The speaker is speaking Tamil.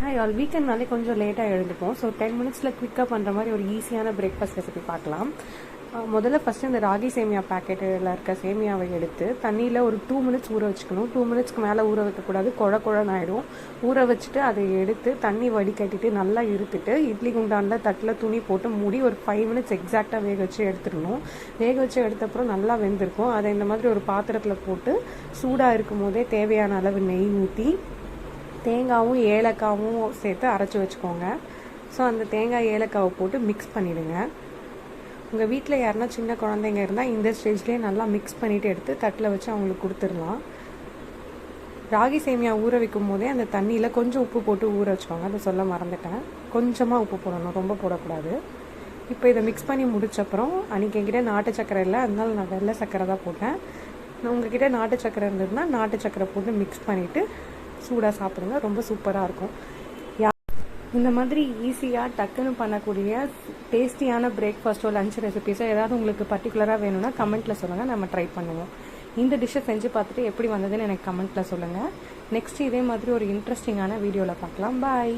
ஹாய் ஆல் வீக்கெண்ட்னாலே கொஞ்சம் லேட்டாக எழுந்துப்போம். ஸோ 10 மினிட்ஸில் குவிக்காக பண்ணுற மாதிரி ஒரு ஈஸியான பிரேக்ஃபாஸ்ட் ரெசிபி பார்க்கலாம். முதல்ல ஃபஸ்ட்டு இந்த ராகி சேமியா பேக்கெட்டில் இருக்க சேமியாவை எடுத்து தண்ணியில் ஒரு 2 மினிட்ஸ் ஊற வச்சுக்கணும். 2 மினிட்ஸ்க்கு மேலே ஊற வைக்கக்கூடாது, குழன்னு ஆகிடும். ஊற வச்சுட்டு அதை எடுத்து தண்ணி வடிகட்டிட்டு நல்லா இருத்துட்டு இட்லி குண்டானில் தட்டில் துணி போட்டு மூடி ஒரு 5 மினிட்ஸ் எக்ஸாக்டாக வேக வச்சு எடுத்துடணும். வேக வச்சு எடுத்தப்பறம் நல்லா வெந்திருக்கும். அதை இந்த மாதிரி ஒரு பாத்திரத்தில் போட்டு சூடாக இருக்கும் போதே தேவையான அளவு நெய் ஊற்றி தேங்காயும் ஏலக்காவும் சேர்த்து அரைச்சி வச்சுக்கோங்க. ஸோ அந்த தேங்காய் ஏலக்காவை போட்டு மிக்ஸ் பண்ணிவிடுங்க. உங்கள் வீட்டில் யாருன்னா சின்ன குழந்தைங்க இருந்தால் இந்த ஸ்டேஜ்லேயே நல்லா மிக்ஸ் பண்ணிவிட்டு எடுத்து தட்டில் வச்சு அவங்களுக்கு கொடுத்துடலாம். ராகி சேமியா ஊற வைக்கும் போதே அந்த தண்ணியில் கொஞ்சம் உப்பு போட்டு ஊற வச்சுக்கோங்க. அதை சொல்ல மறந்துட்டேன். கொஞ்சமாக உப்பு போடணும், ரொம்ப போடக்கூடாது. இப்போ இதை மிக்ஸ் பண்ணி முடிச்சப்பறம் அன்றைக்கி என்கிட்ட நாட்டு சக்கரை இல்லை, அதனால நான் வெள்ளை சக்கரை தான் போட்டேன். உங்ககிட்ட நாட்டு சக்கரை இருந்ததுன்னா நாட்டு சக்கரை போட்டு மிக்ஸ் பண்ணிவிட்டு சூடாக சாப்பிடுங்க. ரொம்ப சூப்பராக இருக்கும். இந்த மாதிரி ஈஸியாக டக்குன்னு பண்ணக்கூடிய டேஸ்டியான பிரேக்ஃபாஸ்ட்டோ லஞ்ச் ரெசிபீஸோ ஏதாவது உங்களுக்கு பர்டிகுலராக வேணும்னா கமெண்ட்டில் சொல்லுங்கள், நம்ம ட்ரை பண்ணுவோம். இந்த டிஷ்ஷை செஞ்சு பார்த்துட்டு எப்படி வந்ததுன்னு எனக்கு கமெண்ட்டில் சொல்லுங்கள். நெக்ஸ்ட் இதே மாதிரி ஒரு இன்ட்ரெஸ்டிங்கான வீடியோவில் பார்க்கலாம். பாய்.